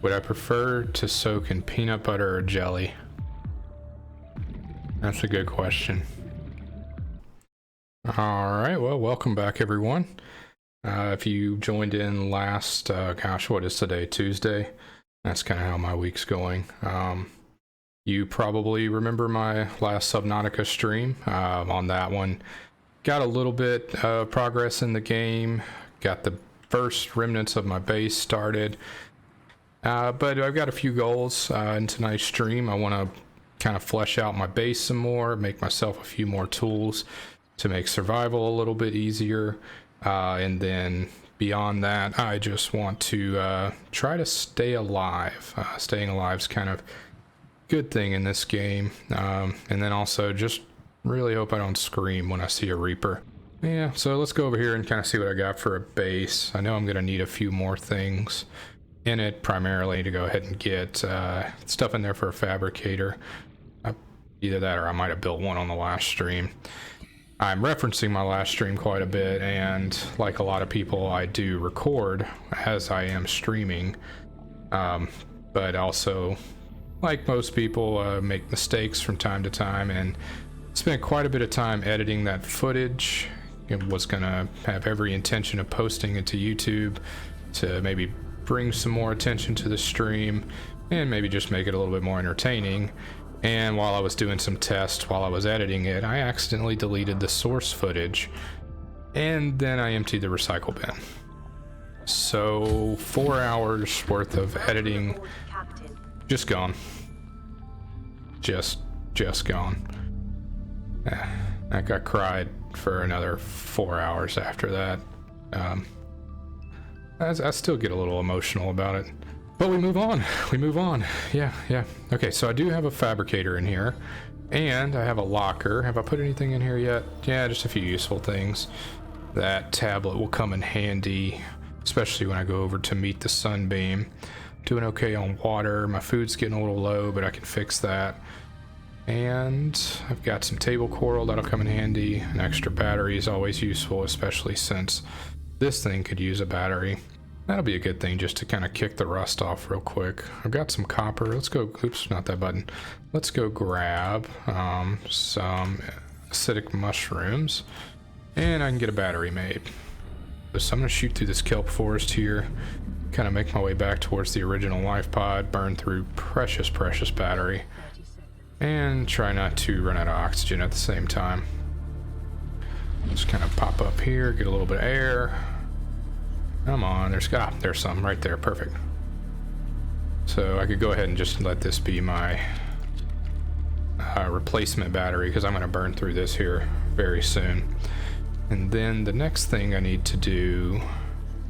Would I prefer to soak in peanut butter or jelly? That's a good question. All right, well, welcome back, everyone. If you joined in last, gosh, what is today? Tuesday? That's kind of how my week's going. You probably remember my last Subnautica stream. On that one, got a little bit of progress in the game, got the first remnants of my base started, but I've got a few goals in tonight's stream. I want to kind of flesh out my base some more, make myself a few more tools to make survival a little bit easier, and then beyond that, I just want to try to stay alive. Staying alive is kind of good thing in this game, and then also just really hope I don't scream when I see a Reaper. Yeah, so let's go over here and kind of see what I got for a base. I know I'm gonna need a few more things in it, primarily to go ahead and get stuff in there for a fabricator. Either that or I might have built one on the last stream. I'm referencing my last stream quite a bit, and like a lot of people, I do record as I am streaming, but also, like most people, make mistakes from time to time, and spent quite a bit of time editing that footage. It was gonna have every intention of posting it to YouTube to maybe bring some more attention to the stream and maybe just make it a little bit more entertaining. And while I was doing some tests, while I was editing it, I accidentally deleted the source footage, and then I emptied the recycle bin. So 4 hours worth of editing just gone. Just gone. I got cried for another 4 hours after that. I still get a little emotional about it. But we move on. Yeah. Okay, so I do have a fabricator in here, and I have a locker. Have I put anything in here yet? Yeah, just a few useful things. That tablet will come in handy, especially when I go over to meet the sunbeam. Doing okay on water. My food's getting a little low, but I can fix that. And I've got some table coral that'll come in handy. An extra battery is always useful, especially since this thing could use a battery. That'll be a good thing just to kind of kick the rust off real quick. I've got some copper. Let's go, oops, not that button. Let's go grab some acidic mushrooms, and I can get a battery made. So I'm gonna shoot through this kelp forest here, kind of make my way back towards the original life pod, burn through precious battery, and try not to run out of oxygen at the same time. Just kind of pop up here, get a little bit of air. Come on, there's some right there, perfect. So I could go ahead and just let this be my replacement battery, because I'm going to burn through this here very soon. And then the next thing I need to do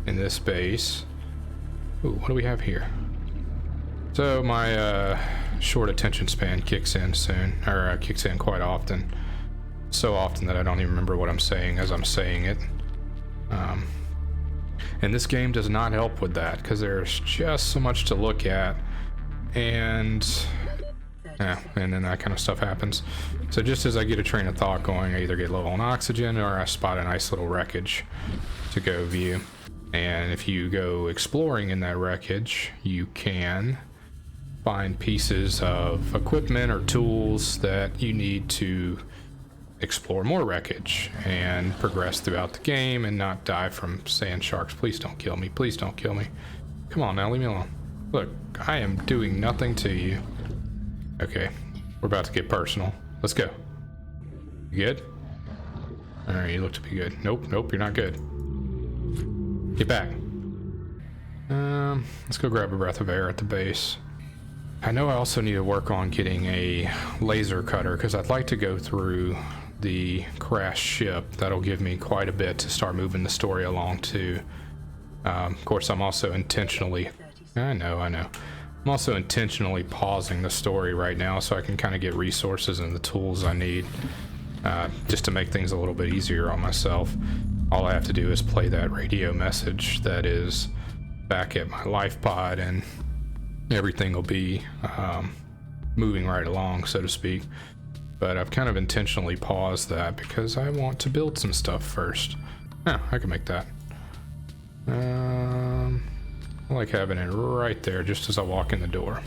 in this base, ooh, what do we have here? So my short attention span kicks in soon, or kicks in quite often. So often that I don't even remember what I'm saying as I'm saying it. And this game does not help with that, because there's just so much to look at, and then that kind of stuff happens. So just as I get a train of thought going, I either get low on oxygen or I spot a nice little wreckage to go view. And if you go exploring in that wreckage, you can find pieces of equipment or tools that you need to explore more wreckage and progress throughout the game and not die from sand sharks. Please don't kill me. Please don't kill me. Come on now, leave me alone. Look, I am doing nothing to you. Okay, we're about to get personal. Let's go. You good? Alright, you look to be good. Nope, you're not good. Get back. Let's go grab a breath of air at the base. I know I also need to work on getting a laser cutter, because I'd like to go through the crashed ship. That'll give me quite a bit to start moving the story along too. Of course, I'm also intentionally, I know. I'm also intentionally pausing the story right now so I can kind of get resources and the tools I need, just to make things a little bit easier on myself. All I have to do is play that radio message that is back at my life pod, and everything will be moving right along, so to speak. But I've kind of intentionally paused that because I want to build some stuff first. Yeah, I can make that. I like having it right there just as I walk in the door.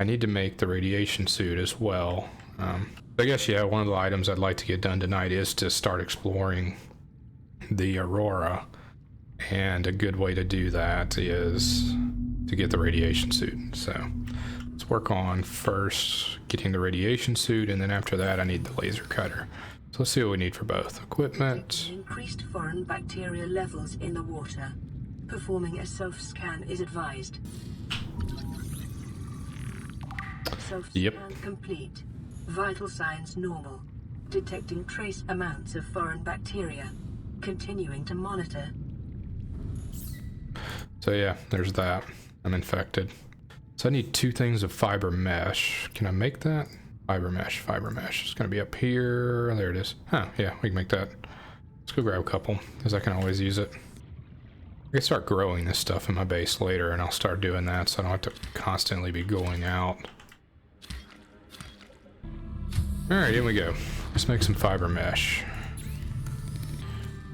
I need to make the radiation suit as well. I guess, yeah, one of the items I'd like to get done tonight is to start exploring the Aurora. And a good way to do that is to get the radiation suit. So let's work on first getting the radiation suit, and then after that I need the laser cutter. So let's see what we need for both. Equipment. Increased foreign bacteria levels in the water. Performing a self-scan is advised. Self-scan complete. Vital signs normal. Detecting trace amounts of foreign bacteria. Continuing to monitor. So yeah, there's that. I'm infected. So I need 2 things of fiber mesh. Can I make that? Fiber mesh, fiber mesh. It's gonna be up here. There it is. Huh, yeah, we can make that. Let's go grab a couple, because I can always use it. I can start growing this stuff in my base later, and I'll start doing that so I don't have to constantly be going out. Alright, in we go. Let's make some fiber mesh.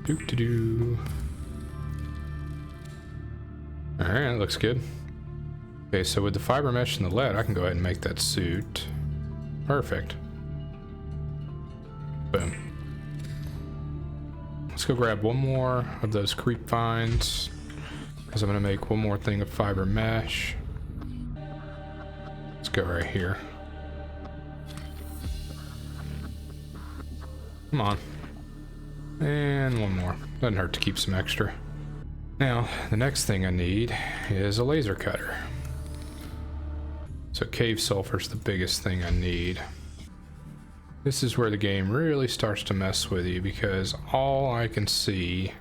Doo-doo-doo. Alright, that looks good. Okay, so with the fiber mesh and the lead, I can go ahead and make that suit. Perfect. Boom. Let's go grab one more of those creep vines, because I'm going to make one more thing of fiber mesh. Let's go right here. Come on. And one more. Doesn't hurt to keep some extra. Now, the next thing I need is a laser cutter. So cave sulfur's the biggest thing I need. This is where the game really starts to mess with you, because all I can see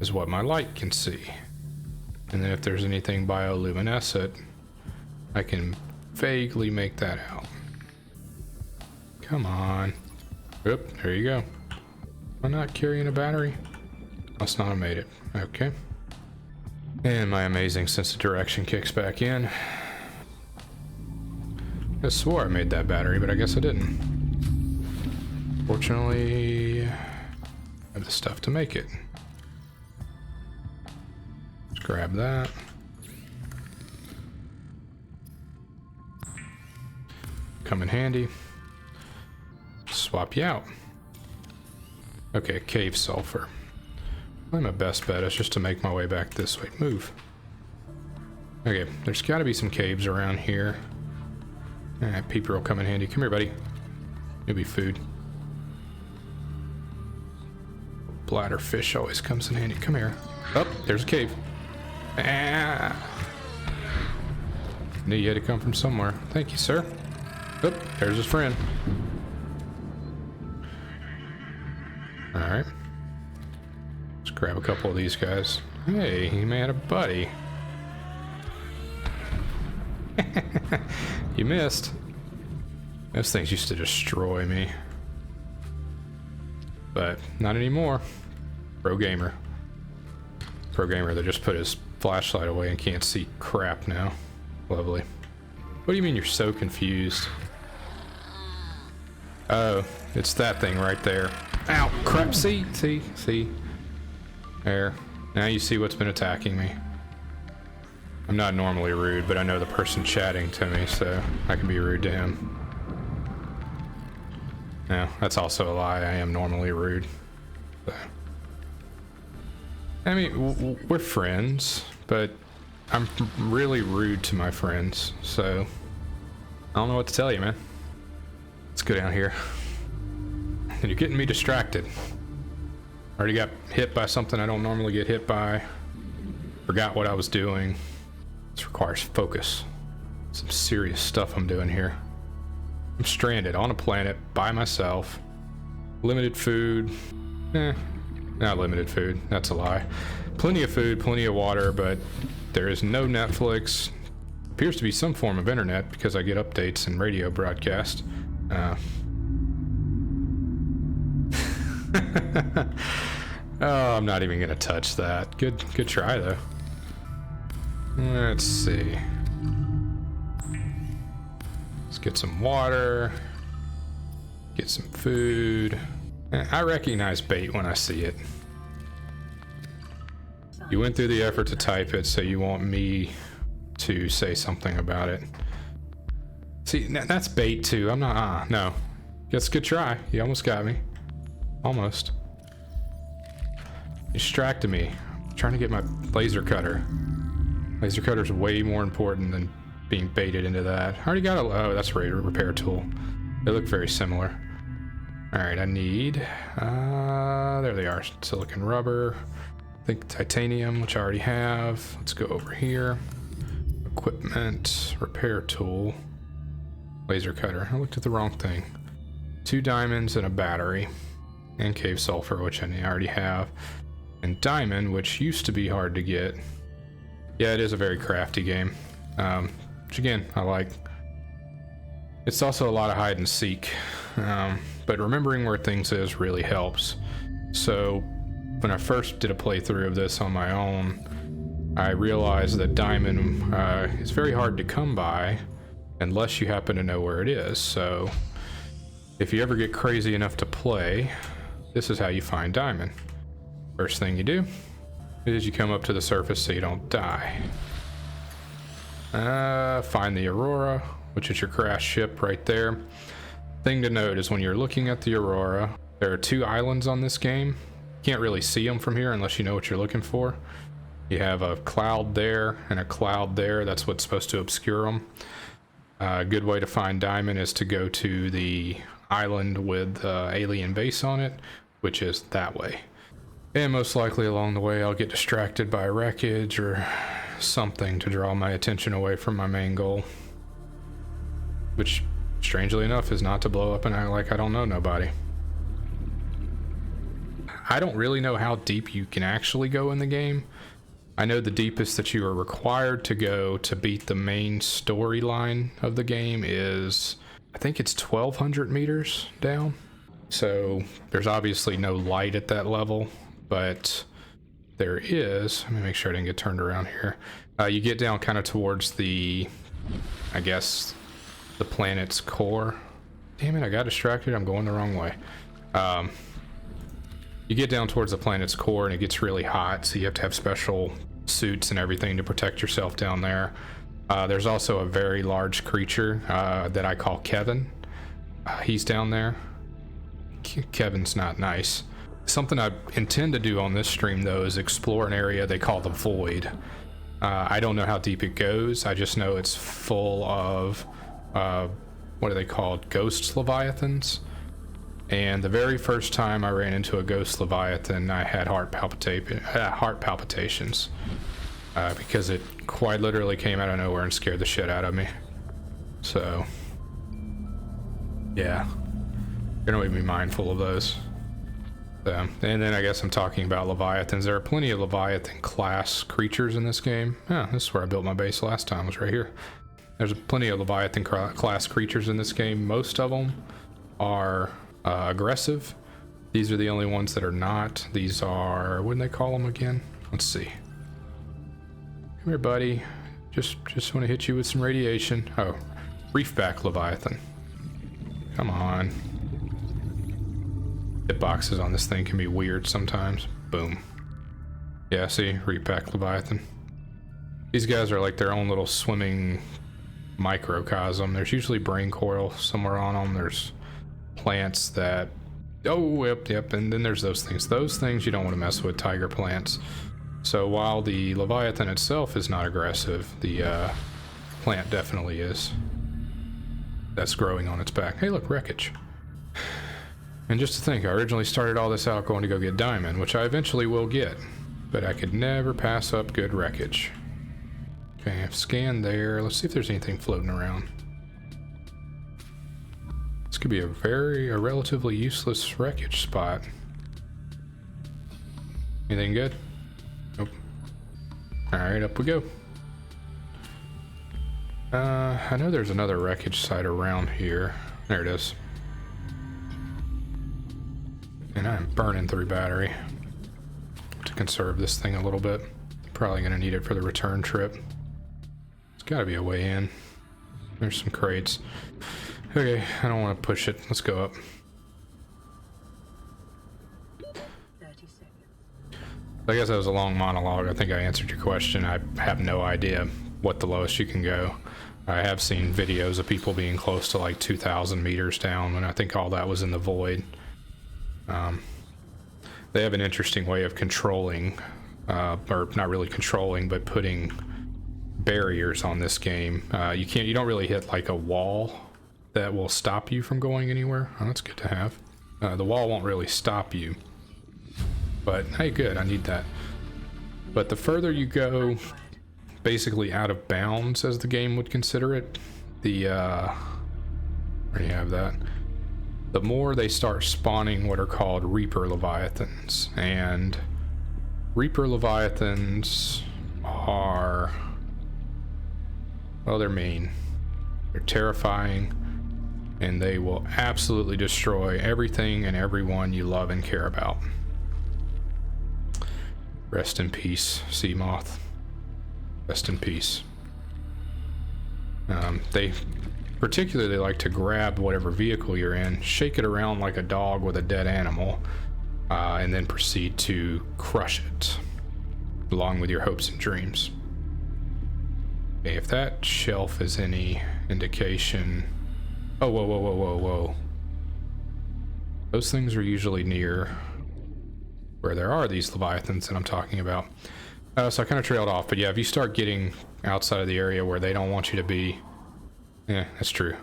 is what my light can see. And then if there's anything bioluminescent, I can vaguely make that out. Come on. Oop, there you go. Am I not carrying a battery? Must not have made it. Okay. And my amazing sense of direction kicks back in. I swore I made that battery, but I guess I didn't. Fortunately, I have the stuff to make it. Let's grab that. Come in handy. Swap you out. Okay, cave sulfur. My best bet is just to make my way back this way. Move. Okay, there's got to be some caves around here. Peeper will come in handy. Come here, buddy. Maybe food. Bladder fish always comes in handy. Come here. Oh, there's a cave. Ah. Knew you had to come from somewhere. Thank you, sir. Oh, there's his friend. Alright. Let's grab a couple of these guys. Hey, he may have a buddy. You missed. Those things used to destroy me. But not anymore. Pro gamer. Pro gamer that just put his flashlight away and can't see crap now. Lovely. What do you mean you're so confused? Oh, it's that thing right there. Ow, crap, see? There. Now you see what's been attacking me. I'm not normally rude, but I know the person chatting to me, so I can be rude to him. No, that's also a lie. I am normally rude. So. I mean, we're friends, but I'm really rude to my friends, so I don't know what to tell you, man. Let's go down here. And you're getting me distracted. Already got hit by something I don't normally get hit by. Forgot what I was doing. This requires focus. Some serious stuff I'm doing here. I'm stranded on a planet by myself. Limited food. Not limited food. That's a lie. Plenty of food, plenty of water, but there is no Netflix. Appears to be some form of internet because I get updates and radio broadcast. Oh, I'm not even gonna touch that. Good try though. Let's see. Let's get some water. Get some food. I recognize bait when I see it. You went through the effort to type it, so you want me to say something about it. See, that's bait too. I'm not, no. Guess good try. You almost got me. Almost. You distracted me. I'm trying to get my laser cutter. Laser cutter's way more important than being baited into that. I already got a, oh, that's a repair tool. They look very similar. Alright, I need, there they are. Silicon rubber. I think titanium, which I already have. Let's go over here. Equipment, repair tool, laser cutter. I looked at the wrong thing. 2 diamonds and a battery, and cave sulfur, which I already have, and diamond, which used to be hard to get. Yeah, it is a very crafty game, which again I like. It's also a lot of hide and seek, but remembering where things is really helps. So when I first did a playthrough of this on my own, I realized that diamond is very hard to come by unless you happen to know where it is. So if you ever get crazy enough to play, this is how you find diamond. First thing you do is you come up to the surface so you don't die. Find the Aurora, which is your crashed ship right there. Thing to note is when you're looking at the Aurora, there are 2 islands on this game. You can't really see them from here unless you know what you're looking for. You have a cloud there and a cloud there. That's what's supposed to obscure them. A good way to find diamond is to go to the island with alien base on it, which is that way. And most likely along the way I'll get distracted by wreckage or something to draw my attention away from my main goal. Which, strangely enough, is not to blow up and act like I don't know nobody. I don't really know how deep you can actually go in the game. I know the deepest that you are required to go to beat the main storyline of the game is, I think it's 1,200 meters down. So there's obviously no light at that level, but there is. Let me make sure I didn't get turned around here. You get down kind of towards the, I guess, the planet's core. Damn it, I got distracted. I'm going the wrong way. You get down towards the planet's core and it gets really hot, so you have to have special suits and everything to protect yourself down there. There's also a very large creature that I call Kevin. He's down there. Kevin's not nice. Something I intend to do on this stream though is explore an area they call the Void. I don't know how deep it goes. I just know it's full of what are they called? Ghost leviathans. And the very first time I ran into a ghost leviathan, I had heart palpitations because it quite literally came out of nowhere and scared the shit out of me. So yeah, you're gonna be mindful of those. And then I guess I'm talking about leviathans. There are plenty of leviathan class creatures in this game. This is where I built my base last time, was right here. There's plenty of leviathan class creatures in this game. Most of them are aggressive. These are the only ones that are not. These are, what do they call them again? Let's see. Come here, buddy. Just want to hit you with some radiation. Oh, reefback leviathan. Come on. Hitboxes on this thing can be weird sometimes. Boom. Yeah, see, reefback leviathan. These guys are like their own little swimming microcosm. There's usually brain coil somewhere on them. There's plants that, oh, yep, and then there's those things. Those things you don't want to mess with, tiger plants. So while the leviathan itself is not aggressive, the plant definitely is. That's growing on its back. Hey, look, wreckage. And just to think, I originally started all this out going to go get diamond, which I eventually will get, but I could never pass up good wreckage. Okay, I've scanned there. Let's see if there's anything floating around. This could be a relatively useless wreckage spot. Anything good? Nope. Alright, up we go. I know there's another wreckage site around here. There it is. And I'm burning through battery to conserve this thing a little bit. Probably gonna need it for the return trip. There's gotta be a way in. There's some crates. Okay, I don't want to push it. Let's go up. 30 seconds. I guess that was a long monologue. I think I answered your question. I have no idea what the lowest you can go. I have seen videos of people being close to like 2,000 meters down, and I think all that was in the void. They have an interesting way of controlling, or not really controlling, but putting barriers on this game. You don't really hit like a wall that will stop you from going anywhere. Oh, that's good to have. The wall won't really stop you. But hey, good, I need that. But the further you go, basically out of bounds as the game would consider it, where do you have that? The more they start spawning what are called Reaper Leviathans. And Reaper Leviathans are, well, they're mean. They're terrifying, and they will absolutely destroy everything and everyone you love and care about. Rest in peace, sea moth. Rest in peace. They particularly like to grab whatever vehicle you're in, shake it around like a dog with a dead animal, and then proceed to crush it, along with your hopes and dreams. Okay, if that shelf is any indication... Oh, whoa, whoa, whoa, whoa, whoa. Those things are usually near where there are these leviathans that I'm talking about. So I kind of trailed off, but yeah, if you start getting outside of the area where they don't want you to be, yeah, that's true.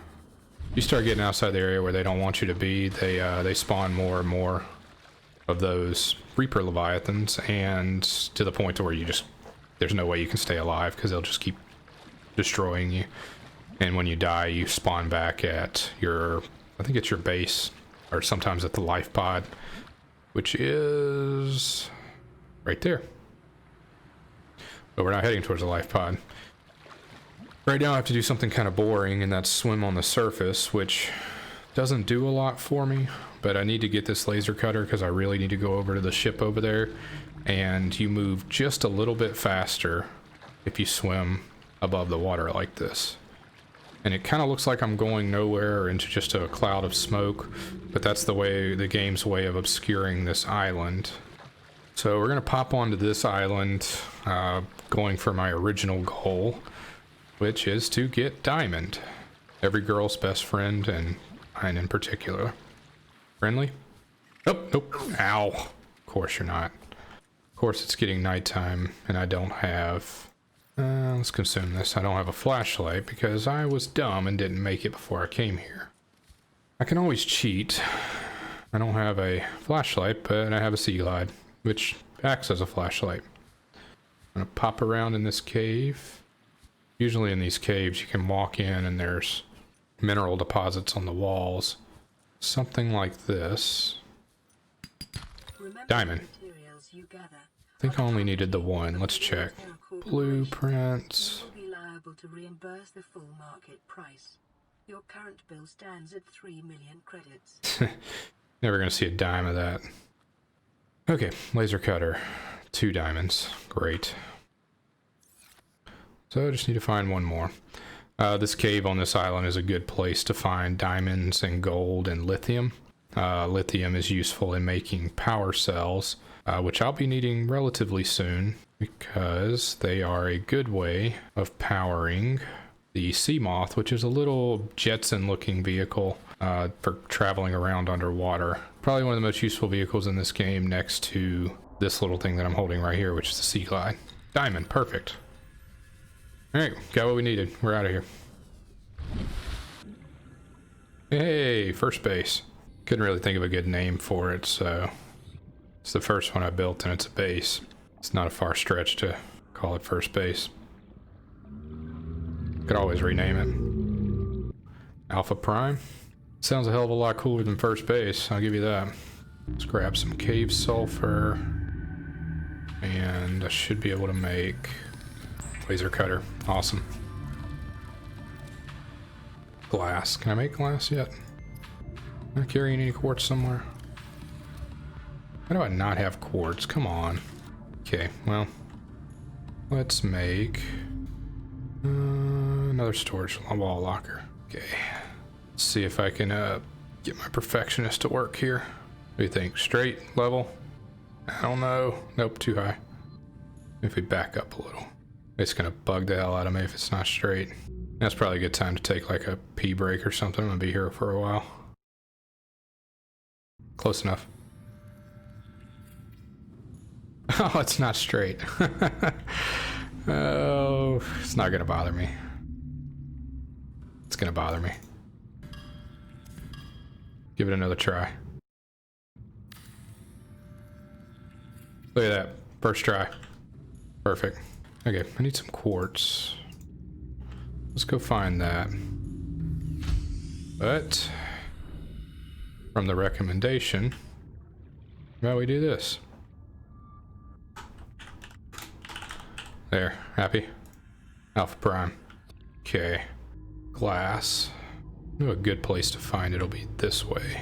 You start getting outside the area where they don't want you to be, they spawn more and more of those Reaper Leviathans, and to the point to where there's no way you can stay alive because they'll just keep destroying you. And when you die, you spawn back at I think it's your base, or sometimes at the life pod, which is right there. But we're not heading towards the life pod. Right now I have to do something kind of boring, and that's swim on the surface, which doesn't do a lot for me, but I need to get this laser cutter because I really need to go over to the ship over there, and you move just a little bit faster if you swim above the water like this. And it kind of looks like I'm going nowhere or into just a cloud of smoke, but that's the game's way of obscuring this island. So we're gonna pop onto this island, going for my original goal, which is to get Diamond. Every girl's best friend, and mine in particular. Friendly? Nope, nope. Ow. Of course you're not. Of course it's getting nighttime, and I don't have... let's consume this. I don't have a flashlight because I was dumb and didn't make it before I came here. I can always cheat. I don't have a flashlight, but I have a sea glide, which acts as a flashlight. I'm gonna pop around in this cave. Usually in these caves you can walk in and there's mineral deposits on the walls. Something like this. Diamond. I think I only needed the one. Let's check. Blueprints. You will be liable to reimburse the full market price. Your current bill stands at 3 million credits. Never gonna see a dime of that. Okay, laser cutter. 2 diamonds. Great. So I just need to find one more. This cave on this island is a good place to find diamonds and gold and lithium. Lithium is useful in making power cells, which I'll be needing relatively soon because they are a good way of powering the Sea Moth, which is a little Jetson looking vehicle for traveling around underwater. Probably one of the most useful vehicles in this game next to this little thing that I'm holding right here, which is the Sea Glide. Diamond, perfect. Alright, got what we needed. We're out of here. Hey, first base. Couldn't really think of a good name for it, so it's the first one I built and it's a base. It's not a far stretch to call it first base. Could always rename it. Alpha Prime. Sounds a hell of a lot cooler than first base, I'll give you that. Let's grab some cave sulfur. And I should be able to make laser cutter. Awesome. Glass. Can I make glass yet? Am I carrying any quartz somewhere? Why do I not have quartz? Come on. Okay, well, let's make another storage wall locker. Okay, let's see if I can get my perfectionist to work here. What do you think? Straight, level? I don't know. Nope, too high. If we back up a little. It's gonna bug the hell out of me if it's not straight. That's probably a good time to take like a pee break or something. I'm gonna be here for a while. Close enough. Oh, it's not straight. Oh, it's not gonna bother me. It's gonna bother me. Give it another try. Look at that. First try. Perfect. Okay, I need some quartz. Let's go find that. But from the recommendation, how about we do this? There, happy? Alpha Prime. Okay. Glass. I know a good place to find it'll be this way.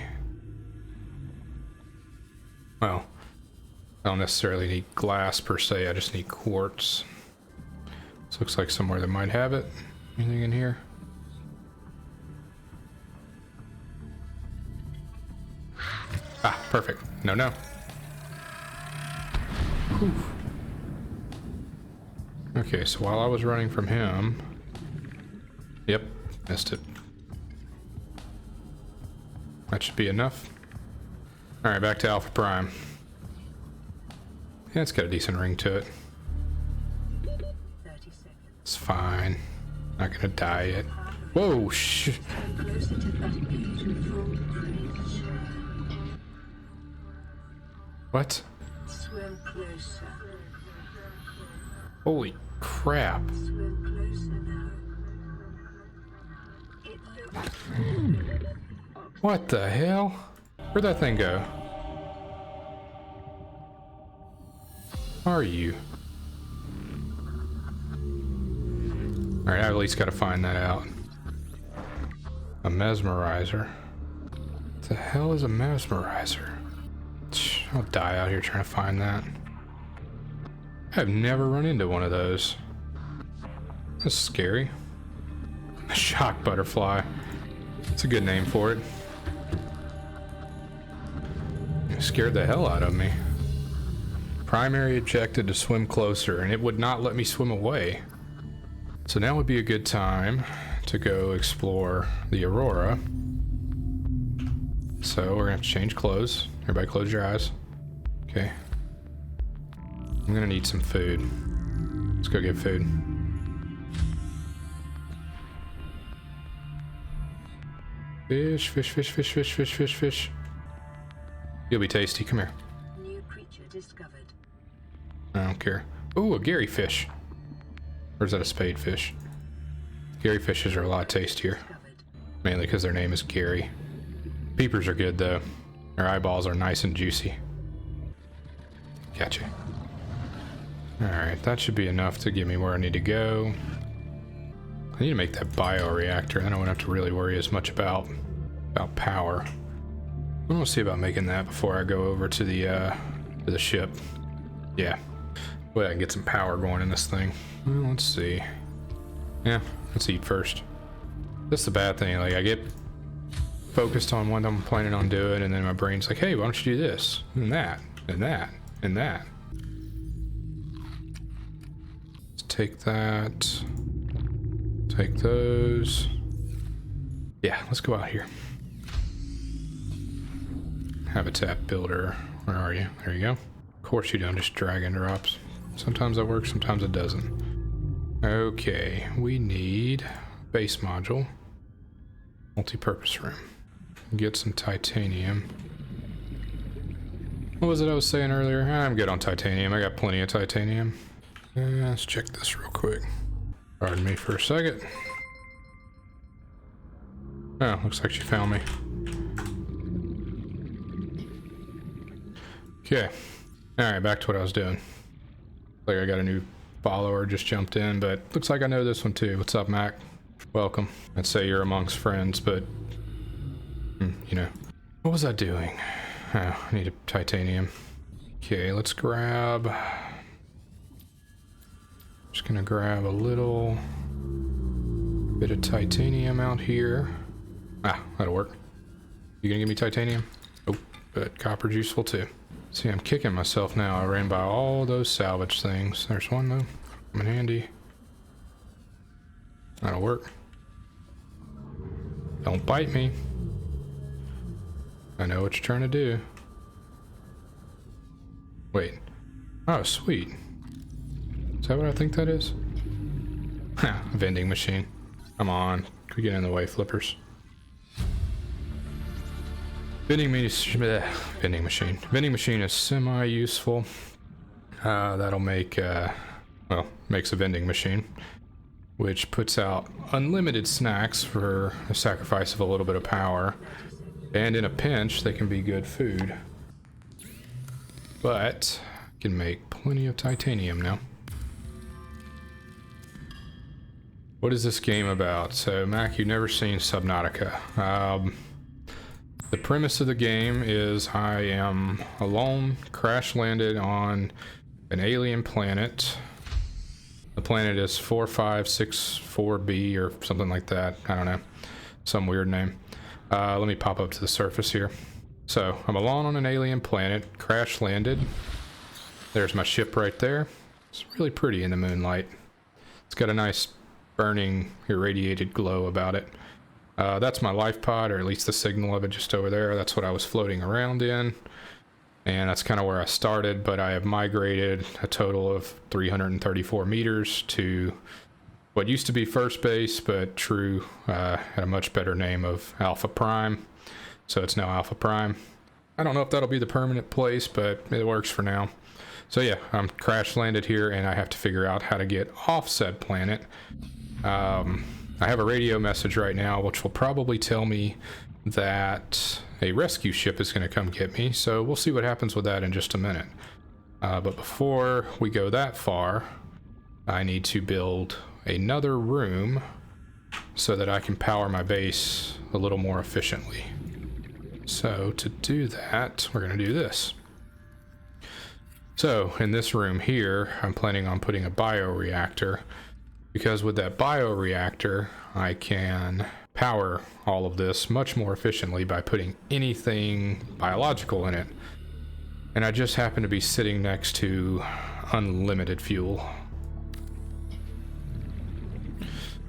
Well, I don't necessarily need glass per se, I just need quartz. This looks like somewhere that might have it. Anything in here? Ah, perfect. No, no. Whew. Okay, so while I was running from him... Yep, missed it. That should be enough. Alright, back to Alpha Prime. Yeah, it's got a decent ring to it. 30 seconds. It's fine. Not gonna die yet. Whoa, shh. Closer to that beautiful creature. What? Swim closer. Holy crap. Swim closer now. It looks... What the hell? Where'd that thing go? Are you? Alright, I at least gotta find that out. A mesmerizer. What the hell is a mesmerizer? I'll die out here trying to find that. I've never run into one of those. That's scary. A shock butterfly. It's a good name for it. It scared the hell out of me. Primary objective to swim closer, and it would not let me swim away. So now would be a good time to go explore the Aurora. So we're gonna have to change clothes. Everybody close your eyes. Okay. I'm gonna need some food. Let's go get food. Fish, fish, fish, fish, fish, fish, fish, fish. You'll be tasty. Come here. New creature discovered. I don't care. Ooh, a Gary fish. Or is that a spade fish? Gary fishes are a lot tastier. Mainly because their name is Gary. Peepers are good though. Their eyeballs are nice and juicy. Gotcha. Alright, that should be enough to get me where I need to go. I need to make that bioreactor, then I won't have to really worry as much about power. I'm gonna see about making that before I go over to the ship. Yeah. Well, I can get some power going in this thing. Well, let's see. Yeah, let's eat first. That's the bad thing, like I get focused on what I'm planning on doing and then my brain's like, hey, why don't you do this? And that, and that, and that. Let's take that. Take those. Yeah, let's go out here. Habitat builder. Where are you? There you go. Of course you don't just drag and drops. Sometimes that works, sometimes it doesn't. Okay, we need base module. Multi-purpose room. Get some titanium. What was it I was saying earlier? I'm good on titanium. I got plenty of titanium. Let's check this real quick. Pardon me for a second. Oh, looks like she found me. Okay. Alright, back to what I was doing. Like I got a new follower, just jumped in, but looks like I know this one too. What's up, Mac? Welcome. I'd say you're amongst friends, but you know. What was I doing? Oh, I need a titanium. Okay, let's grab... Just gonna grab a little bit of titanium out here. Ah, that'll work. You gonna give me titanium? Oh, but copper's useful too. See, I'm kicking myself now. I ran by all those salvage things. There's one though. I'm in handy. That'll work. Don't bite me. I know what you're trying to do. Wait. Oh, sweet. Is that what I think that is? Ha, vending machine. Come on. Can we get in the way, flippers? Vending machine. Vending machine is semi-useful. That'll make, well, makes a vending machine, which puts out unlimited snacks for the sacrifice of a little bit of power. And in a pinch, they can be good food. But can make plenty of titanium now. What is this game about? So, Mac, you've never seen Subnautica. The premise of the game is I am alone, crash landed on an alien planet. The planet is 4564b or something like that. I don't know. Some weird name. Let me pop up to the surface here. So, I'm alone on an alien planet, crash landed. There's my ship right there. It's really pretty in the moonlight. It's got a nice burning, irradiated glow about it. That's my life pod, or at least the signal of it just over there. That's what I was floating around in. And that's kind of where I started, but I have migrated a total of 334 meters to what used to be first base, but true, had a much better name of Alpha Prime. So it's now Alpha Prime. I don't know if that'll be the permanent place, but it works for now. So yeah, I'm crash landed here and I have to figure out how to get off said planet. I have a radio message right now, which will probably tell me that a rescue ship is going to come get me. So we'll see what happens with that in just a minute. But before we go that far, I need to build another room so that I can power my base a little more efficiently. So to do that, we're going to do this. So in this room here, I'm planning on putting a bioreactor, because with that bioreactor, I can power all of this much more efficiently by putting anything biological in it. And I just happen to be sitting next to unlimited fuel.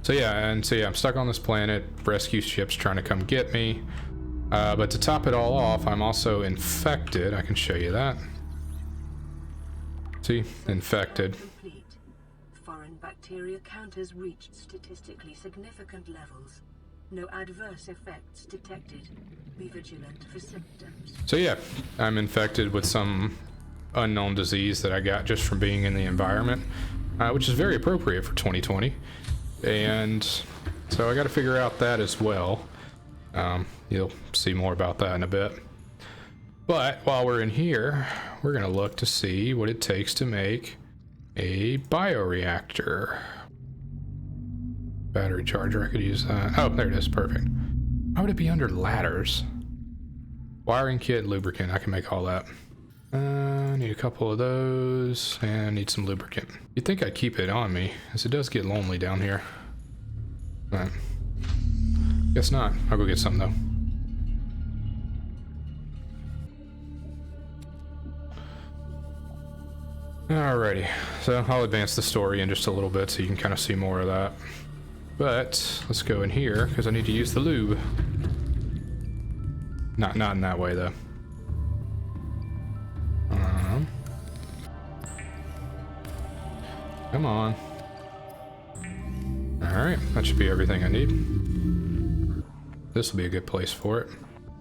So yeah, I'm stuck on this planet, rescue ships trying to come get me. But to top it all off, I'm also infected. I can show you that. See, infected. Foreign bacteria count has reached statistically significant levels. No adverse effects detected. Be vigilant for symptoms. So yeah, I'm infected with some unknown disease that I got just from being in the environment, which is very appropriate for 2020. And so I got to figure out that as well. You'll see more about that in a bit. But while we're in here, we're going to look to see what it takes to make a bioreactor. Battery charger, I could use that. Oh, there it is, perfect. Why would it be under ladders? Wiring kit, lubricant, I can make all that. Need a couple of those, and need some lubricant. You'd think I'd keep it on me, as it does get lonely down here. But guess not. I'll go get some though. Alrighty, so I'll advance the story in just a little bit so you can kind of see more of that. But let's go in here because I need to use the lube. Not in that way though. Come on. Alright, that should be everything I need. This will be a good place for it.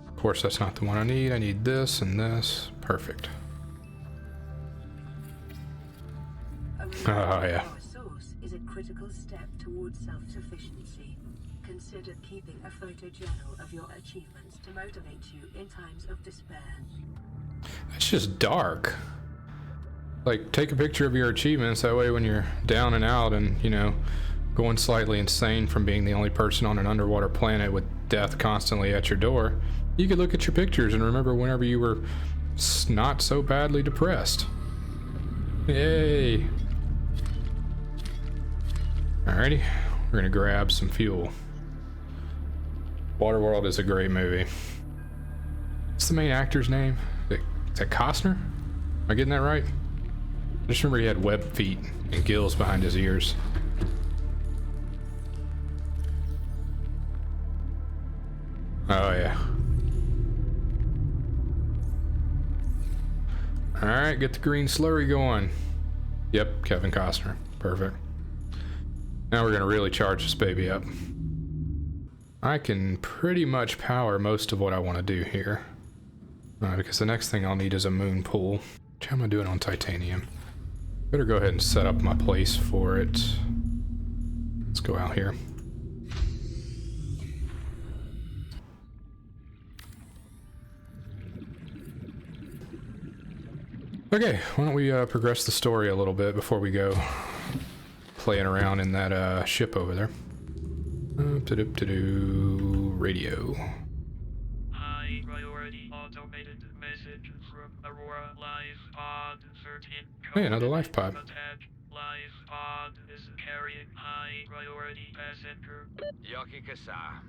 Of course, that's not the one I need. I need this and this. Perfect. Oh, yeah. Our source is a critical step towards self-sufficiency. Consider keeping a photo journal of your achievements to motivate you in times of despair. That's just dark. Like, take a picture of your achievements. That way when you're down and out and, you know, going slightly insane from being the only person on an underwater planet with death constantly at your door, you could look at your pictures and remember whenever you were not so badly depressed. Yay! Alrighty, we're gonna grab some fuel. Waterworld is a great movie. What's the main actor's name? Is that Costner? Am I getting that right? I just remember he had web feet and gills behind his ears. Oh, yeah. Alright, get the green slurry going. Yep, Kevin Costner. Perfect. Now we're gonna really charge this baby up. I can pretty much power most of what I want to do here. Because the next thing I'll need is a moon pool. How am I doing on titanium? Better go ahead and set up my place for it. Let's go out here. Okay, why don't we progress the story a little bit before we go playing around in that ship over there. Radio. High priority automated message from Aurora Life Pod 13. Hey, another life pod. Attached. Life pod is carrying high priority passenger. Yoki Kassar.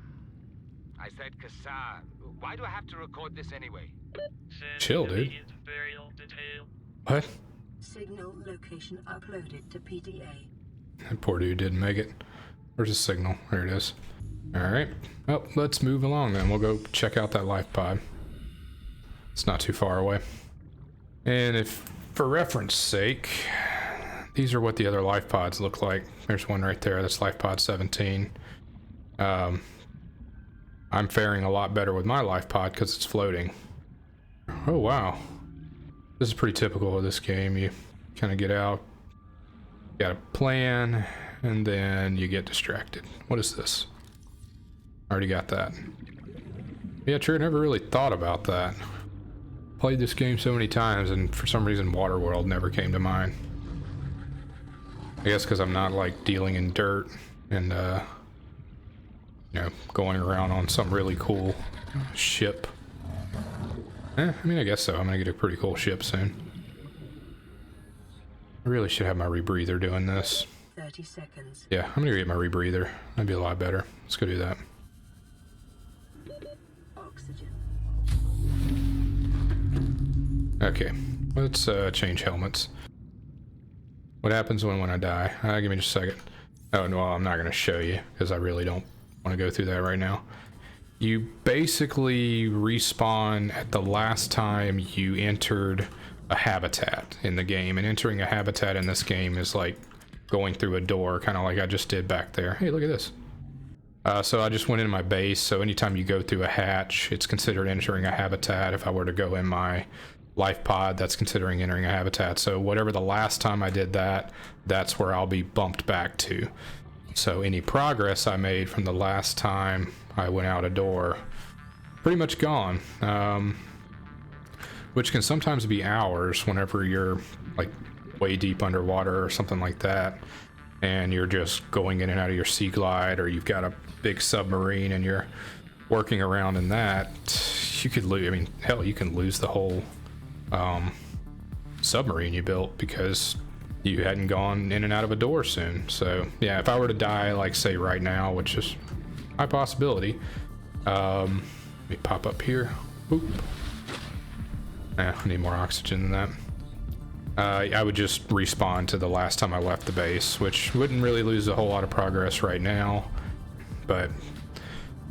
I said Kassar. Why do I have to record this anyway? Send Chill, dude. immediate burial detail. What? Signal location uploaded to PDA. That poor dude didn't make it. Where's the signal? There it is. Alright. Well, let's move along then. We'll go check out that life pod. It's not too far away. And if, for reference sake, these are what the other life pods look like. There's one right there. That's life pod 17. I'm faring a lot better with my life pod because it's floating. Oh, wow. This is pretty typical of this game. You kind of get out, got a plan, and then you get distracted. What is this? Already got that. Yeah, true, never really thought about that. Played this game so many times, and for some reason Waterworld never came to mind. I guess because I'm not like dealing in dirt and you know, going around on some really cool ship. I mean, I guess so. I'm gonna get a pretty cool ship soon. I really should have my rebreather doing this. 30 seconds. Yeah, I'm gonna get my rebreather. That'd be a lot better. Let's go do that. Oxygen. Okay, let's change helmets. What happens when I die? Give me just a second. Oh, no, I'm not gonna show you because I really don't want to go through that right now. You basically respawn at the last time you entered a habitat in the game, and entering a habitat in this game is like going through a door, kind of like I just did back there. Hey, look at this. So I just went in my base, so anytime you go through a hatch, it's considered entering a habitat. If I were to go in my life pod, that's considering entering a habitat. So whatever the last time I did that, that's where I'll be bumped back to. So any progress I made from the last time I went out a door, pretty much gone. Which can sometimes be hours whenever you're like way deep underwater or something like that, and you're just going in and out of your sea glide, or you've got a big submarine and you're working around in that. You could lose, I mean, hell, you can lose the whole submarine you built because you hadn't gone in and out of a door soon. So yeah, if I were to die, like say right now, which is a high possibility, let me pop up here. Boop. I need more oxygen than that. I would just respawn to the last time I left the base, which wouldn't really lose a whole lot of progress right now, but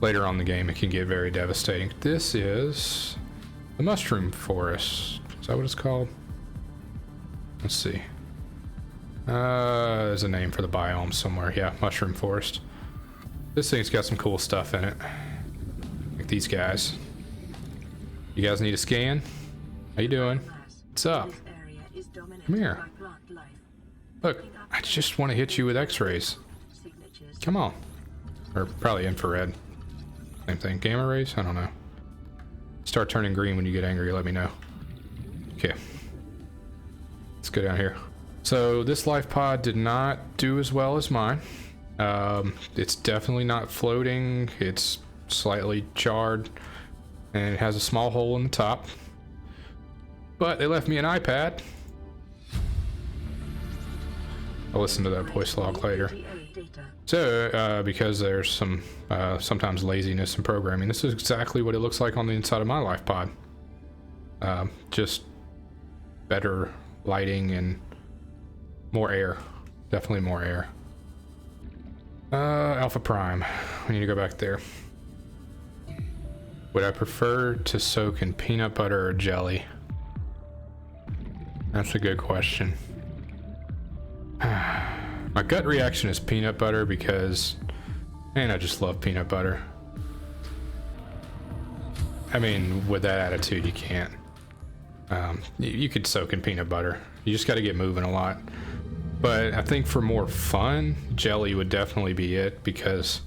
later on in the game it can get very devastating. This is the mushroom forest. Is that what it's called? Let's see. There's a name for the biome somewhere. Yeah, mushroom forest. This thing's got some cool stuff in it. Like these guys. You guys need a scan? How you doing? What's up? Come here. Look, I just want to hit you with x-rays. Come on. Or probably infrared. Same thing. Gamma rays? I don't know. Start turning green when you get angry, let me know. Okay. Let's go down here. So this life pod did not do as well as mine. It's definitely not floating. It's slightly charred. And it has a small hole in the top. But they left me an iPad. I'll listen to that voice log later. So, because there's some sometimes laziness in programming, this is exactly what it looks like on the inside of my life pod. Just better lighting and more air. Definitely more air. Alpha Prime. We need to go back there. Would I prefer to soak in peanut butter or jelly? That's a good question. My gut reaction is peanut butter because, man, I just love peanut butter. I mean, with that attitude, you can't. You could soak in peanut butter. You just got to get moving a lot. But I think for more fun, jelly would definitely be it because,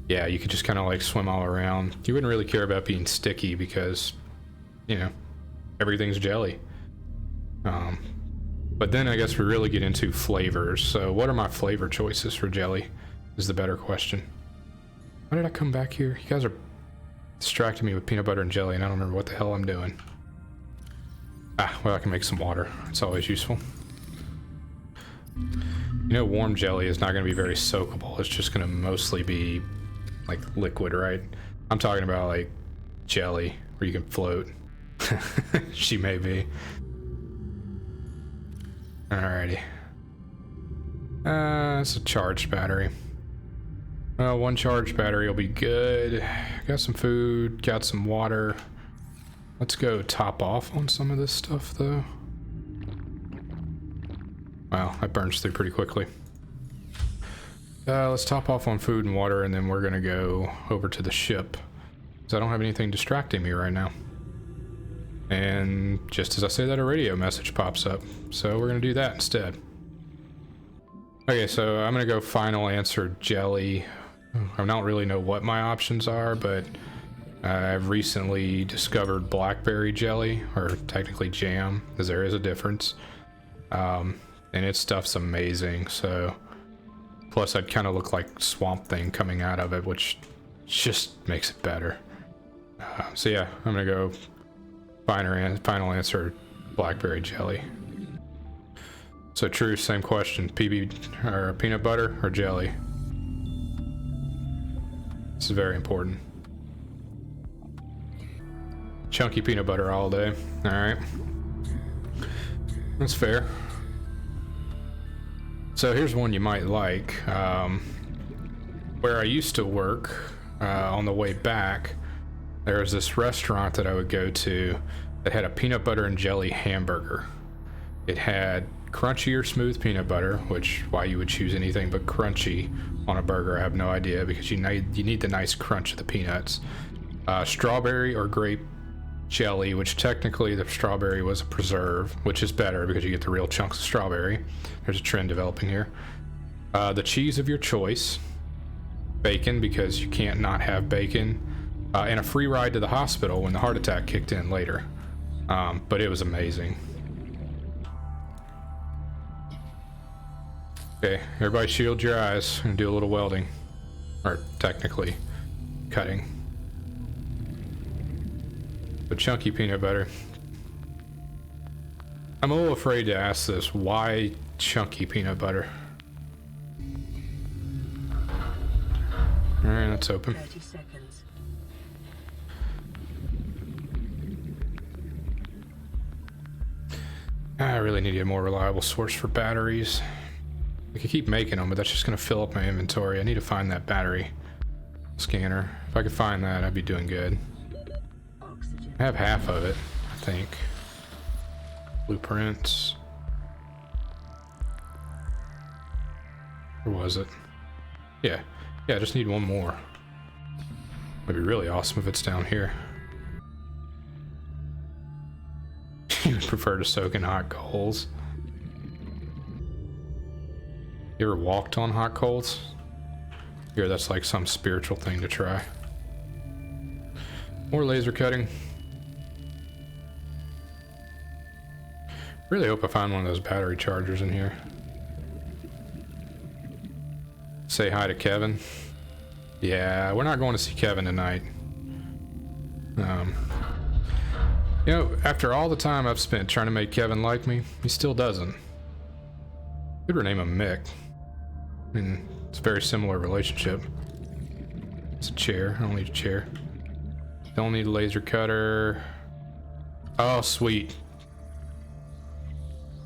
yeah, you could just kind of like swim all around. You wouldn't really care about being sticky because, you know, everything's jelly. But then I guess we really get into flavors. So what are my flavor choices for jelly is the better question. Why did I come back here? You guys are distracting me with peanut butter and jelly and I don't remember what the hell I'm doing. Ah, well, I can make some water. It's always useful. You know, warm jelly is not going to be very soakable. It's just going to mostly be like liquid, right? I'm talking about like jelly where you can float. She may be. Alrighty. It's a charged battery. One charged battery will be good. Got some food, got some water. Let's go top off on some of this stuff though. Wow, that burns through pretty quickly. Let's top off on food and water and then we're gonna go over to the ship. Because I don't have anything distracting me right now. And just as I say that, a radio message pops up. So we're gonna do that instead. Okay, so I'm gonna go final answer jelly. I don't really know what my options are, but I've recently discovered blackberry jelly, or technically jam, because there is a difference. And its stuff's amazing, so... Plus I'd kind of look like Swamp Thing coming out of it, which just makes it better. So yeah, I'm gonna go final answer, blackberry jelly. So true, same question, PB or peanut butter or jelly? This is very important. Chunky peanut butter all day. All right, that's fair. So here's one you might like. Where I used to work, on the way back, there was this restaurant that I would go to that had a peanut butter and jelly hamburger. It had crunchy or smooth peanut butter, which why you would choose anything but crunchy on a burger, I have no idea, because you need the nice crunch of the peanuts. Strawberry or grape jelly, which technically the strawberry was a preserve, which is better because you get the real chunks of strawberry. There's a trend developing here. The cheese of your choice. Bacon, because you can't not have bacon. And a free ride to the hospital when the heart attack kicked in later. But it was amazing. Okay, everybody shield your eyes and do a little welding. Or technically, cutting. The chunky peanut butter. I'm a little afraid to ask this. Why chunky peanut butter? Alright, let's open. 30 seconds. I really need a more reliable source for batteries. I could keep making them, but that's just going to fill up my inventory. I need to find that battery scanner. If I could find that, I'd be doing good. Oxygen. I have half of it, I think. Blueprints. Where was it? Yeah. Yeah, I just need one more. Would be really awesome if it's down here. You would prefer to soak in hot coals. You ever walked on hot coals? Here, that's like some spiritual thing to try. More laser cutting. Really hope I find one of those battery chargers in here. Say hi to Kevin. Yeah, we're not going to see Kevin tonight. You know, after all the time I've spent trying to make Kevin like me, he still doesn't. Could rename him Mick. I mean, it's a very similar relationship. It's a chair. I don't need a chair. Don't need a laser cutter. Oh, sweet.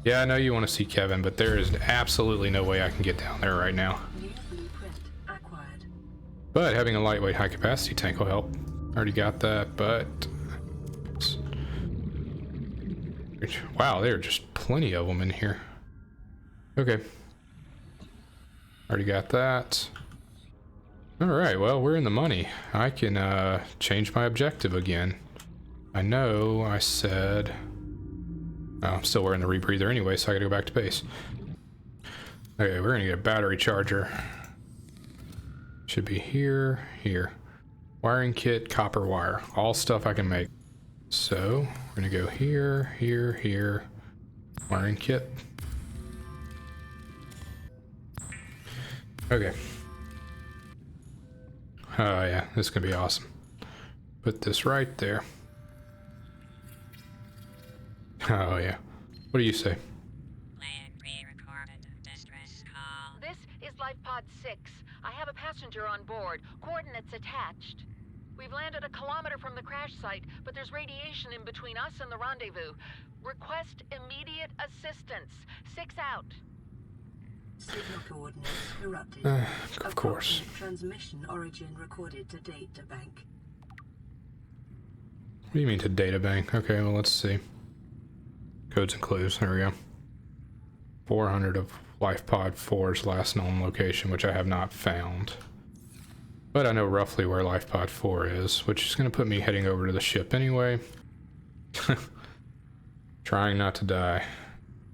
Yeah, I know you want to see Kevin, but there is absolutely no way I can get down there right now. New blueprint acquired. But having a lightweight high-capacity tank will help. Already got that, but... Wow, there are just plenty of them in here. Okay. Already got that. Alright, well, we're in the money. I can change my objective again. I know I said... Oh, I'm still wearing the rebreather anyway, so I gotta go back to base. Okay, we're gonna get a battery charger. Should be here, here. Wiring kit, copper wire. All stuff I can make. So, we're gonna go here, here, here. Wiring kit. Okay. Oh yeah, this is gonna be awesome. Put this right there. Oh yeah. What do you say? This is Life Pod 6. I have a passenger on board. Coordinates attached. We've landed a kilometer from the crash site, but there's radiation in between us and the rendezvous. Request immediate assistance. 6 out. Signal coordinates corrupted. Of course. Approximate transmission origin recorded to data bank. What do you mean to data bank? Okay, well let's see. Codes and clues. There we go. 400 of LifePod 4's last known location, which I have not found. But I know roughly where LifePod 4 is, which is going to put me heading over to the ship anyway. Trying not to die.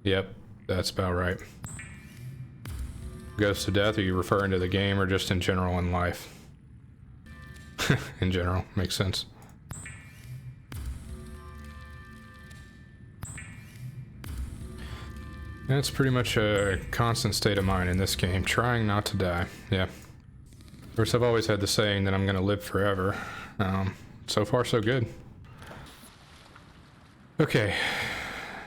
Yep, that's about right. Ghost to death, are you referring to the game or just in general in life? In general, makes sense. That's pretty much a constant state of mind in this game, trying not to die. Yeah. Of course, I've always had the saying that I'm going to live forever. So far, so good. Okay.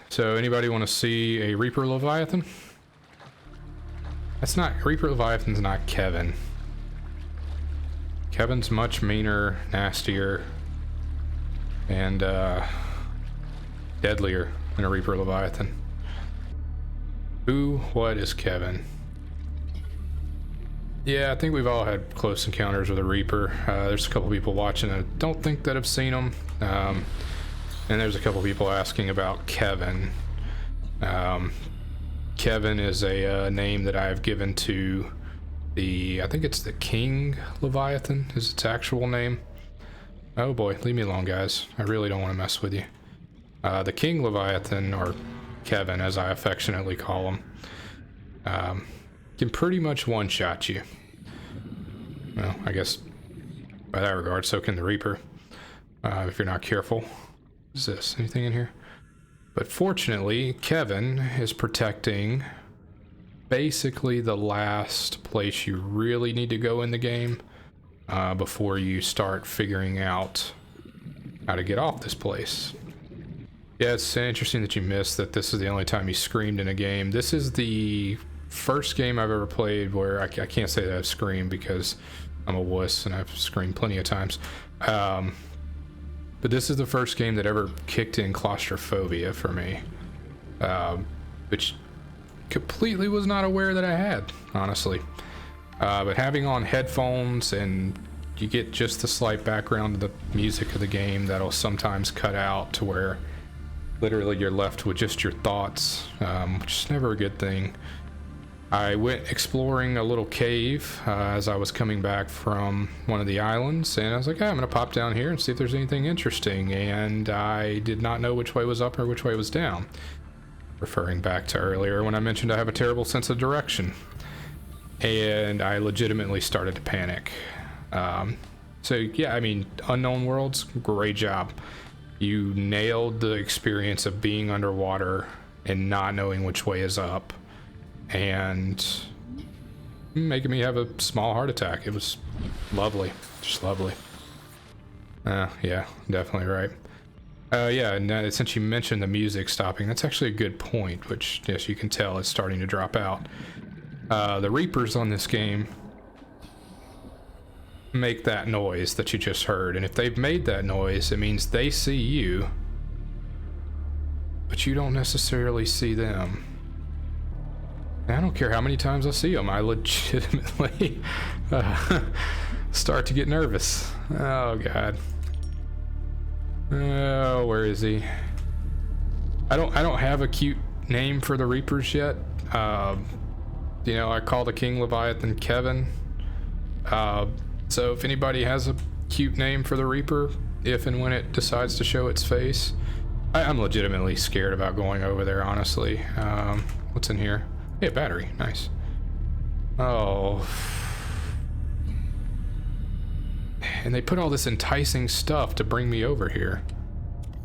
So, anybody want to see a Reaper Leviathan? That's not... Reaper Leviathan's not Kevin. Kevin's much meaner, nastier, and deadlier than a Reaper Leviathan. Who, what is Kevin? Yeah, I think we've all had close encounters with a Reaper. There's a couple people watching that I don't think that have seen them. And there's a couple people asking about Kevin. Kevin is a name that I've given to the, I think it's the King Leviathan is its actual name. Oh boy, leave me alone guys. I really don't want to mess with you. The King Leviathan, or Kevin as I affectionately call him, can pretty much one-shot you. Well, I guess by that regard, so can the Reaper, if you're not careful. What is this? Anything in here? But fortunately, Kevin is protecting basically the last place you really need to go in the game before you start figuring out how to get off this place. Yeah, it's interesting that you missed that this is the only time he screamed in a game. This is the first game I've ever played where I can't say that I've screamed because I'm a wuss and I've screamed plenty of times. But this is the first game that ever kicked in claustrophobia for me, which completely was not aware that I had, honestly. But having on headphones and you get just the slight background of the music of the game that'll sometimes cut out to where literally you're left with just your thoughts, which is never a good thing. I went exploring a little cave as I was coming back from one of the islands, and I was like, I'm gonna pop down here and see if there's anything interesting, and I did not know which way was up or which way was down. Referring back to earlier when I mentioned I have a terrible sense of direction. And I legitimately started to panic. So yeah, I mean, Unknown Worlds, great job. You nailed the experience of being underwater and not knowing which way is up, and making me have a small heart attack. It was lovely, just lovely. Yeah, definitely right. Yeah, and since you mentioned the music stopping, that's actually a good point, which, yes, you can tell it's starting to drop out. The Reapers on this game make that noise that you just heard, and if they've made that noise, it means they see you, but but you don't necessarily see them. I don't care how many times I see them, I legitimately start to get nervous. Oh god. Oh, where is he? I don't have a cute name for the Reapers yet. You know, I call the King Leviathan Kevin. So if anybody has a cute name for the Reaper, if and when it decides to show its face, I'm legitimately scared about going over there, honestly. What's in here? Yeah, battery. Nice. Oh. And they put all this enticing stuff to bring me over here.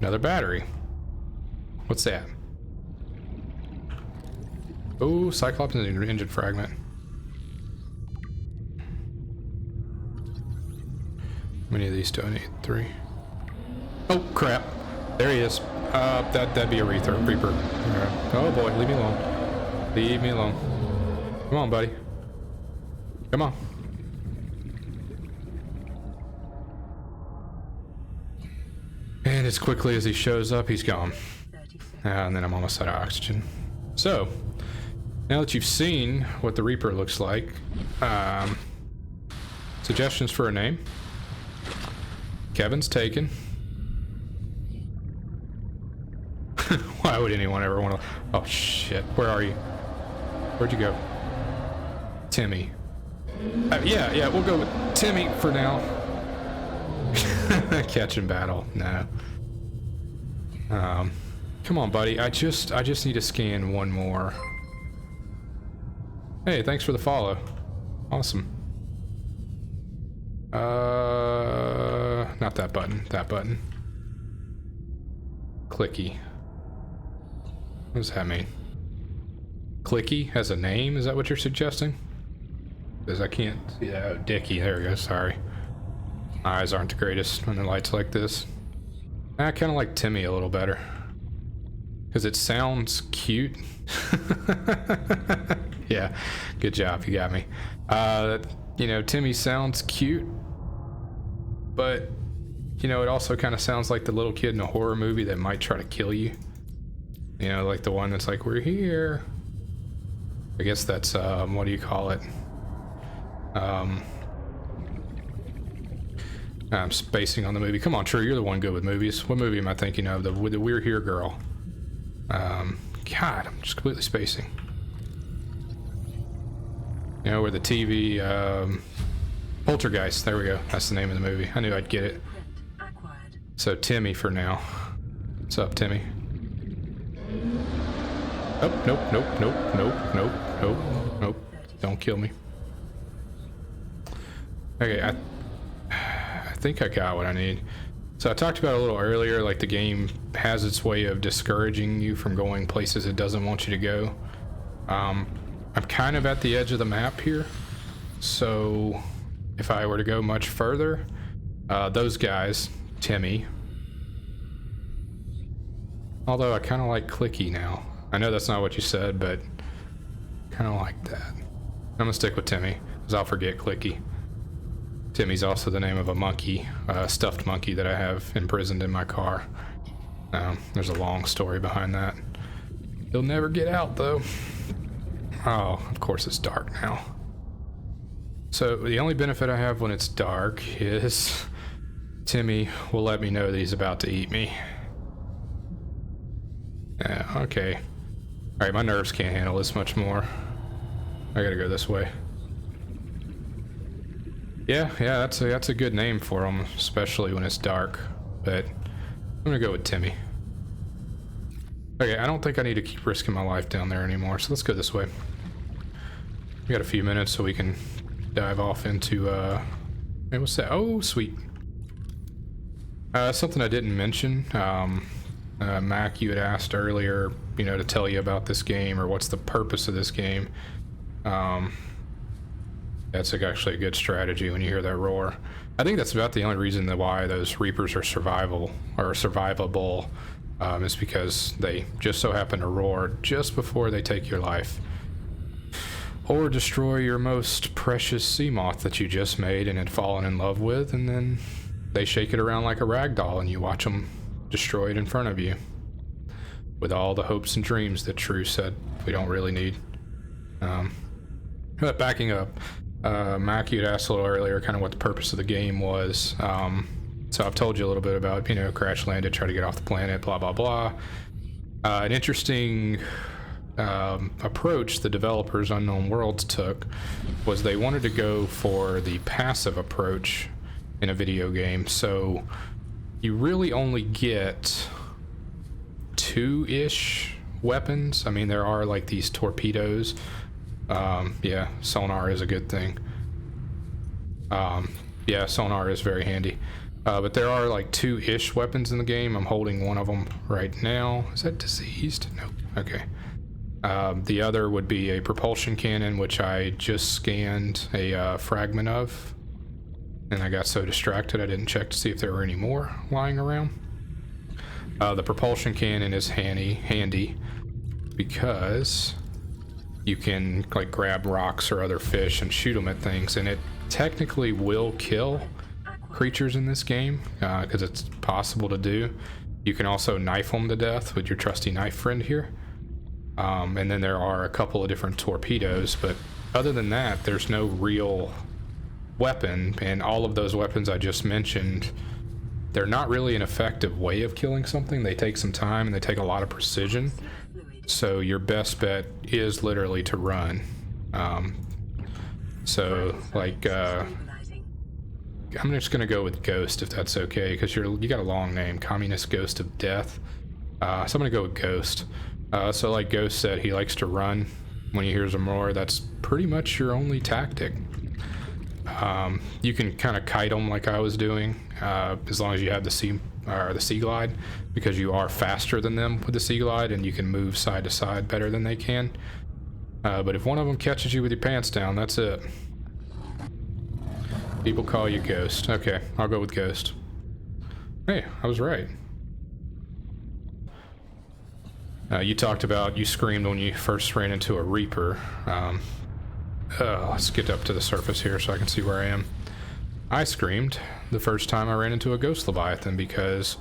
Another battery. What's that? Oh, Cyclops engine fragment. How many of these do I need? 3. Oh, crap. There he is. That'd be a Reaper. Oh boy, leave me alone. Leave me alone. Come on, buddy. Come on. And as quickly as he shows up, he's gone. And then I'm almost out of oxygen. So, now that you've seen what the Reaper looks like, suggestions for a name? Kevin's taken. Why would anyone ever want to... Oh, shit. Where are you? Where'd you go? Timmy. Yeah, we'll go with Timmy for now. Catch and battle. No. Come on, buddy. I just need to scan one more. Hey, thanks for the follow. Awesome. Not that button. That button. Clicky. What does that mean? Clicky has a name? Is that what you're suggesting? Because I can't see that. Oh, Dickie. There we go. Sorry. My eyes aren't the greatest when the light's like this. I kind of like Timmy a little better. Because it sounds cute. Yeah, good job. You got me. You know, Timmy sounds cute. But, you know, it also kind of sounds like the little kid in a horror movie that might try to kill you. You know, like the one that's like, we're here. I guess that's, what do you call it? I'm spacing on the movie. Come on, True, you're the one good with movies. What movie am I thinking of? The We're Here girl. God, I'm just completely spacing. You know, where the TV, Poltergeist, there we go. That's the name of the movie. I knew I'd get it. So Timmy for now. What's up, Timmy? Oh, nope. Don't kill me. Okay, I think I got what I need. So I talked about a little earlier, like the game has its way of discouraging you from going places it doesn't want you to go. I'm kind of at the edge of the map here. So if I were to go much further, those guys, Timmy. Although I kind of like Clicky now. I know that's not what you said, but kind of like that. I'm gonna stick with Timmy, because I'll forget Clicky. Timmy's also the name of a monkey, a stuffed monkey that I have imprisoned in my car. There's a long story behind that. He'll never get out, though. Oh, of course it's dark now. So the only benefit I have when it's dark is Timmy will let me know that he's about to eat me. Yeah, okay. Alright, my nerves can't handle this much more. I gotta go this way. Yeah, that's a good name for him, especially when it's dark. But I'm gonna go with Timmy. Okay, I don't think I need to keep risking my life down there anymore, so let's go this way. We got a few minutes so we can dive off into, hey, what's that? Oh, sweet. Something I didn't mention, Mac, you had asked earlier, you know, to tell you about this game, or what's the purpose of this game. That's actually a good strategy when you hear that roar. I think that's about the only reason why those Reapers are survivable, is because they just so happen to roar just before they take your life. Or destroy your most precious sea moth that you just made and had fallen in love with, and then they shake it around like a rag doll and you watch them destroy it in front of you. with all the hopes and dreams that True said we don't really need. But backing up, Mac, you'd asked a little earlier kind of what the purpose of the game was. So I've told you a little bit about, you know, crash landed, try to get off the planet, blah, blah, blah. An interesting approach the developers Unknown Worlds took was they wanted to go for the passive approach in a video game. So you really only get 2-ish weapons. I mean, there are like these torpedoes. Yeah, sonar is a good thing. Yeah, sonar is very handy. But there are like 2-ish weapons in the game. I'm holding one of them right now. Is that diseased? Nope. Okay. The other would be a propulsion cannon, which I just scanned a fragment of. And I got so distracted I didn't check to see if there were any more lying around. The propulsion cannon is handy because you can like grab rocks or other fish and shoot them at things, and it technically will kill creatures in this game because it's possible to do. You can also knife them to death with your trusty knife friend here. And then there are a couple of different torpedoes, but other than that, there's no real weapon, and all of those weapons I just mentioned, they're not really an effective way of killing something. They take some time and they take a lot of precision. So your best bet is literally to run. So like I'm just gonna go with Ghost if that's okay, because you got a long name, Communist Ghost of Death. So I'm gonna go with Ghost. So like Ghost said, he likes to run when he hears a roar. That's pretty much your only tactic. You can kind of kite them like I was doing, as long as you have the sea glide, because you are faster than them with the sea glide and you can move side to side better than they can. But if one of them catches you with your pants down, that's it. People call you Ghost. Okay, I'll go with Ghost. Hey, I was right. You talked about you screamed when you first ran into a Reaper. Let's get up to the surface here so I can see where I am. I screamed the first time I ran into a Ghost Leviathan because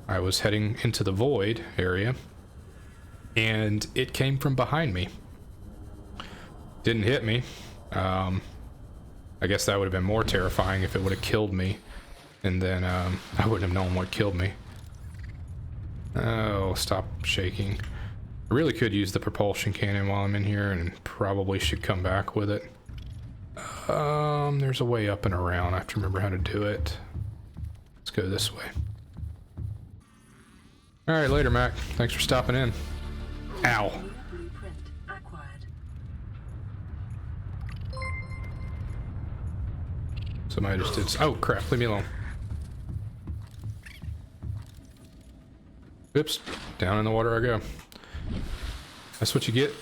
I was heading into the void area and it came from behind me. Didn't hit me. I guess that would have been more terrifying if it would have killed me, and then I wouldn't have known what killed me. Oh, stop shaking. I really could use the propulsion cannon while I'm in here and probably should come back with it. There's a way up and around. I have to remember how to do it. Let's go this way. Alright, later, Mac. Thanks for stopping in. Ow. Blueprint acquired. Somebody just did... Oh, crap. Leave me alone. Oops. Down in the water I go. That's what you get,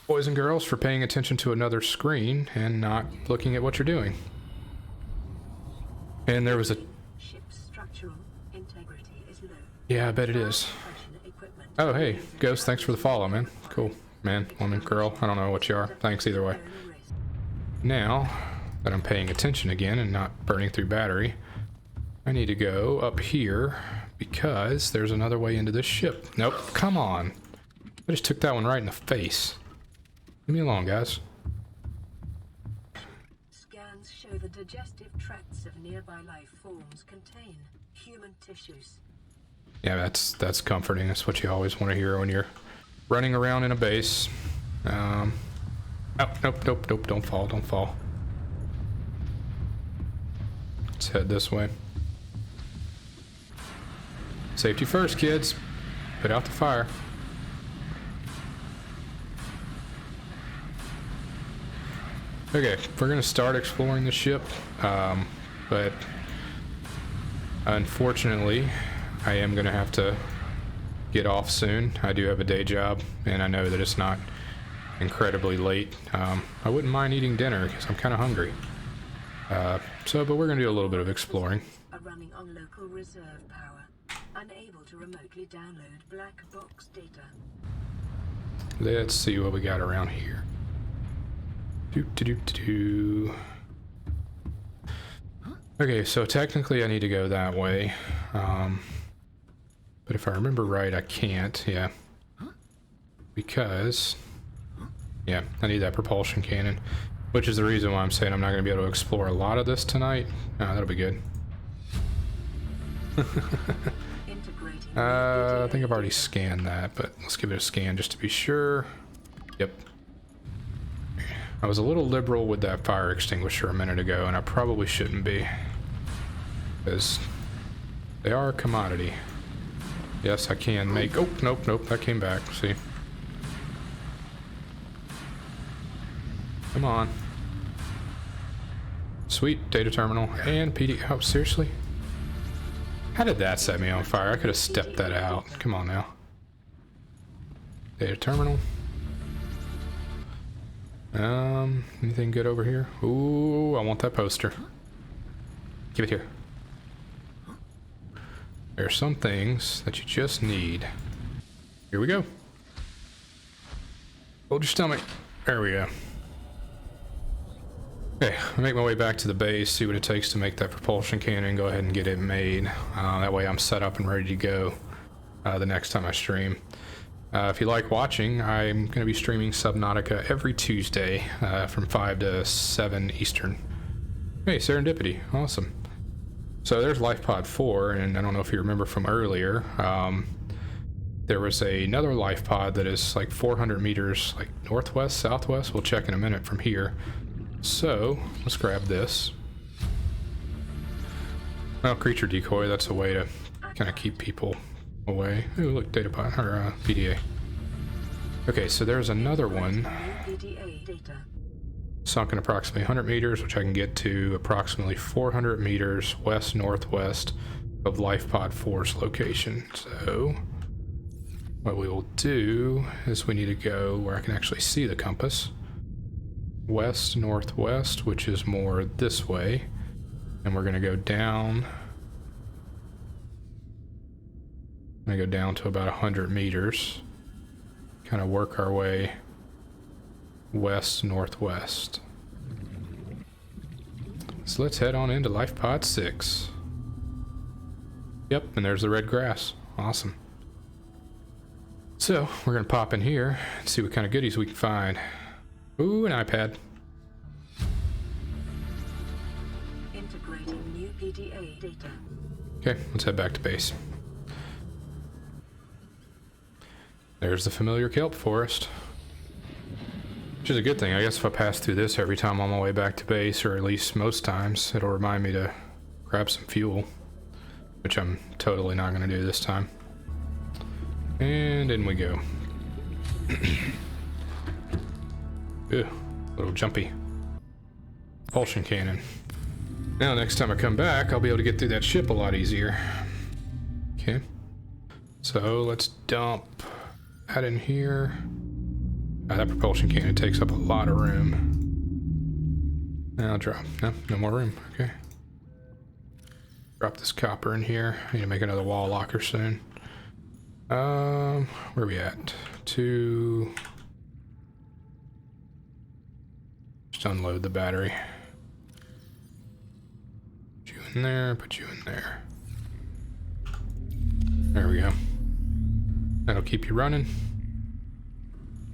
boys and girls, for paying attention to another screen and not looking at what you're doing. And there was a... Ship's structural integrity is low. Yeah, I bet it is. Oh, hey, Ghost, thanks for the follow, man. Cool. Man, woman, girl, I don't know what you are. Thanks either way. Now that I'm paying attention again and not burning through battery, I need to go up here because there's another way into this ship. Nope, come on. I just took that one right in the face. Leave me alone, guys. Scans show the digestive tracts of nearby life forms contain human tissues. Yeah, that's comforting. That's what you always want to hear when you're running around in a base. Oh, nope, don't fall. Let's head this way. Safety first, kids. Put out the fire. Okay, we're gonna start exploring the ship, but unfortunately, I am gonna have to get off soon. I do have a day job, and I know that it's not incredibly late. I wouldn't mind eating dinner because I'm kind of hungry. But we're gonna do a little bit of exploring. Are running on local reserve power, unable to remotely download black box data. Let's see what we got around here. Okay, so technically I need to go that way. But if I remember right, I can't. Yeah. because, yeah, I need that propulsion cannon, which is the reason why I'm saying I'm not going to be able to explore a lot of this tonight. That'll be good. I think I've already scanned that, but let's give it a scan just to be sure. Yep. I was a little liberal with that fire extinguisher a minute ago, and I probably shouldn't be, because they are a commodity. Yes, I can make... Oh, nope, that came back. See? Come on. Sweet, data terminal and PD... Oh, seriously? How did that set me on fire? I could have stepped that out. Come on now. Data terminal. Anything good over here? Ooh, I want that poster. Give it here. There are some things that you just need. Here we go. Hold your stomach. There we go. Okay, I'll make my way back to the base, see what it takes to make that propulsion cannon, go ahead and get it made. That way I'm set up and ready to go the next time I stream. If you like watching, I'm going to be streaming Subnautica every Tuesday from 5 to 7 Eastern. Hey, serendipity. Awesome. So there's LifePod 4, and I don't know if you remember from earlier, there was another LifePod that is like 400 meters like northwest, southwest. We'll check in a minute from here. So let's grab this. Well, creature decoy, that's a way to kind of keep people away. Ooh, look, data pod, or PDA. Okay, so there's another one. Sunken approximately 100 meters, which I can get to approximately 400 meters west-northwest of LifePod 4's location. So what we will do is we need to go where I can actually see the compass. West-northwest, which is more this way. And we're going to go down. I'm going to go down to about 100 meters. Kind of work our way west-northwest. So let's head on into LifePod 6. Yep, and there's the red grass. Awesome. So we're going to pop in here and see what kind of goodies we can find. Ooh, an iPad. Integrating new PDA data. Okay, let's head back to base. There's the familiar kelp forest. Which is a good thing. I guess if I pass through this every time on my way back to base, or at least most times, it'll remind me to grab some fuel. Which I'm totally not going to do this time. And in we go. Ew, a little jumpy. Propulsion cannon. Now next time I come back, I'll be able to get through that ship a lot easier. Okay. So let's dump that in here. That propulsion cannon takes up a lot of room. Now I'll drop. No more room. Okay. Drop this copper in here. I need to make another wall locker soon. Where are we at? Just unload the battery. Put you in there, put you in there. There we go. That'll keep you running.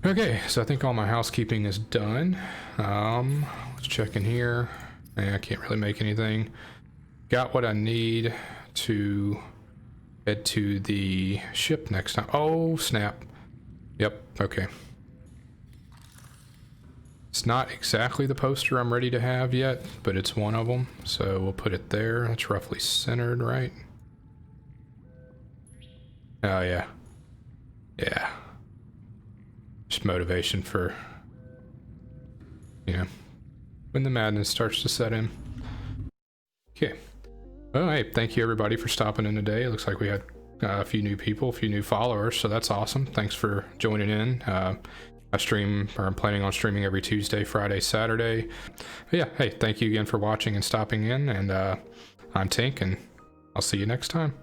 Okay, so I think all my housekeeping is done. Let's check in here. I can't really make anything. Got what I need to head to the ship next time. Oh, snap. Yep, okay. It's not exactly the poster I'm ready to have yet, but it's one of them. So we'll put it there. That's roughly centered, right? Oh, yeah. Yeah. Just motivation for, you know, when the madness starts to set in. Okay. Well, hey, thank you everybody for stopping in today. It looks like we had a few new people, a few new followers, so that's awesome. Thanks for joining in. I stream, or I'm planning on streaming every Tuesday, Friday, Saturday. But yeah, hey, thank you again for watching and stopping in, and I'm Tink, and I'll see you next time.